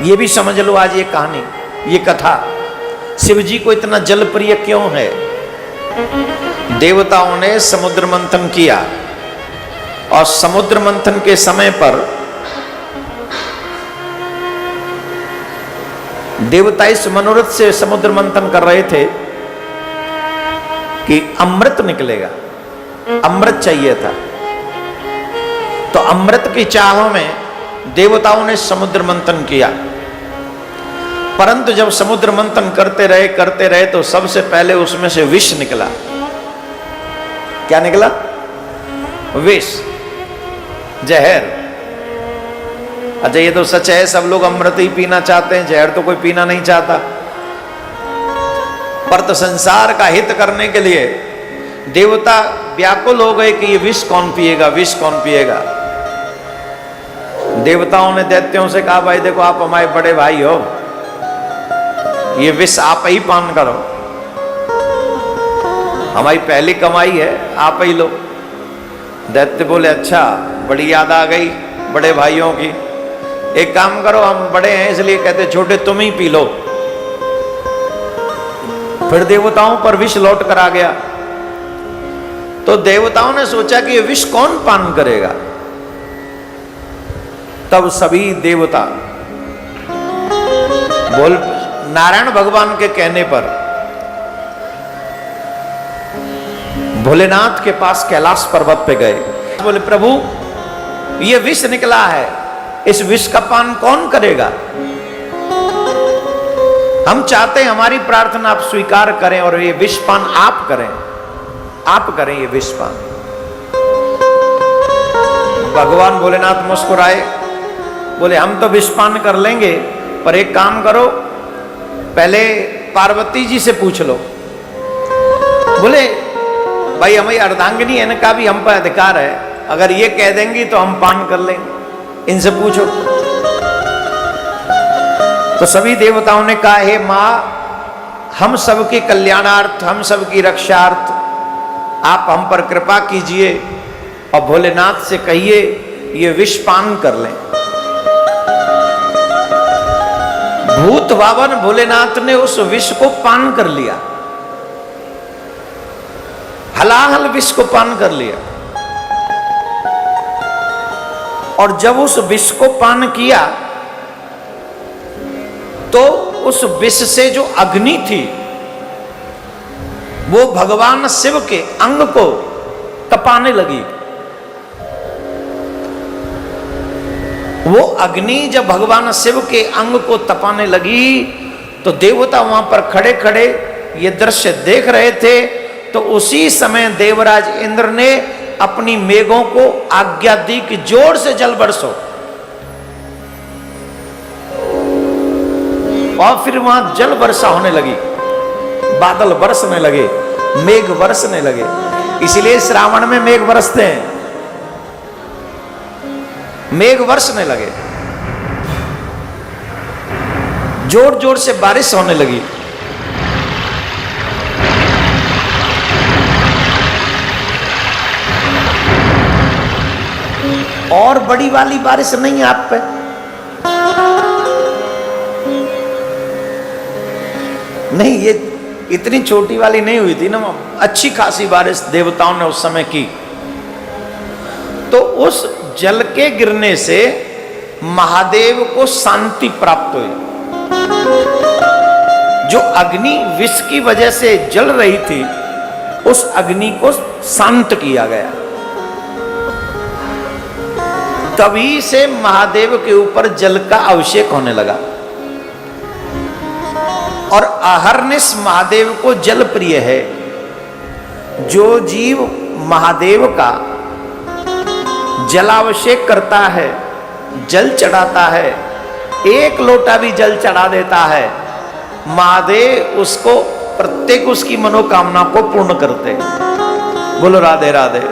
ये भी समझ लो आज ये कहानी, ये कथा शिव जी को इतना जल प्रिय क्यों है। देवताओं ने समुद्र मंथन किया और समुद्र मंथन के समय पर देवता इस मनोरथ से समुद्र मंथन कर रहे थे कि अमृत निकलेगा, अमृत चाहिए था। तो अमृत की चाह में देवताओं ने समुद्र मंथन किया, परंतु जब समुद्र मंथन करते रहे तो सबसे पहले उसमें से विष निकला। क्या निकला? विष, जहर। अच्छा ये तो सच है, सब लोग अमृत ही पीना चाहते हैं, जहर तो कोई पीना नहीं चाहता। पर तो संसार का हित करने के लिए देवता व्याकुल हो गए कि ये विष कौन पिएगा, विष कौन पिएगा। देवताओं ने दैत्यों से कहा, भाई देखो आप हमारे बड़े भाई हो, ये विष आप ही पान करो, हमारी पहली कमाई है, आप ही लो। दैत्य बोले अच्छा, बड़ी याद आ गई बड़े भाइयों की, एक काम करो, हम बड़े हैं इसलिए कहते छोटे तुम ही पी लो। फिर देवताओं पर विष लौट कर आ गया। तो देवताओं ने सोचा कि ये विष कौन पान करेगा। तब सभी देवता बोल, नारायण भगवान के कहने पर भोलेनाथ के पास कैलाश पर्वत पे गए। बोले प्रभु ये विष निकला है, इस विष का पान कौन करेगा। हम चाहते हैं हमारी प्रार्थना आप स्वीकार करें और ये विष पान आप करें, आप करें ये विष पान। भगवान भोलेनाथ मुस्कुराए, बोले हम तो विष पान कर लेंगे, पर एक काम करो, पहले पार्वती जी से पूछ लो। बोले भाई हमारी अर्धांगिनी है, इनका भी हम पर अधिकार है, अगर ये कह देंगी तो हम पान कर लेंगे, इनसे पूछो। तो सभी देवताओं ने कहा, हे मां हम सबके कल्याणार्थ, हम सबकी रक्षार्थ आप हम पर कृपा कीजिए और भोलेनाथ से कहिए ये विष पान कर लें। भूत भावन भोलेनाथ ने उस विष को पान कर लिया, हलाहल विष को पान कर लिया। और जब उस विष को पान किया तो उस विष से जो अग्नि थी वो भगवान शिव के अंग को तपाने लगी। वो अग्नि जब भगवान शिव के अंग को तपाने लगी तो देवता वहां पर खड़े खड़े ये दृश्य देख रहे थे। तो उसी समय देवराज इंद्र ने अपनी मेघों को आज्ञा दी कि जोर से जल बरसो, और फिर वहां जल वर्षा होने लगी, बादल बरसने लगे, मेघ बरसने लगे। इसलिए श्रावण में मेघ बरसते हैं, मेघ बरसने लगे, जोर जोर से बारिश होने लगी। और बड़ी वाली बारिश नहीं है आप पे, नहीं ये इतनी छोटी वाली नहीं हुई थी ना, अच्छी खासी बारिश देवताओं ने उस समय की। तो उस जल के गिरने से महादेव को शांति प्राप्त हुई। जो अग्नि विष की वजह से जल रही थी उस अग्नि को शांत किया गया। तभी से महादेव के ऊपर जल का अभिषेक होने लगा। और अहर्निश महादेव को जल प्रिय है। जो जीव महादेव का जलाभिषेक करता है, जल चढ़ाता है, एक लोटा भी जल चढ़ा देता है, महादेव उसको प्रत्येक उसकी मनोकामना को पूर्ण करते। बोलो राधे राधे।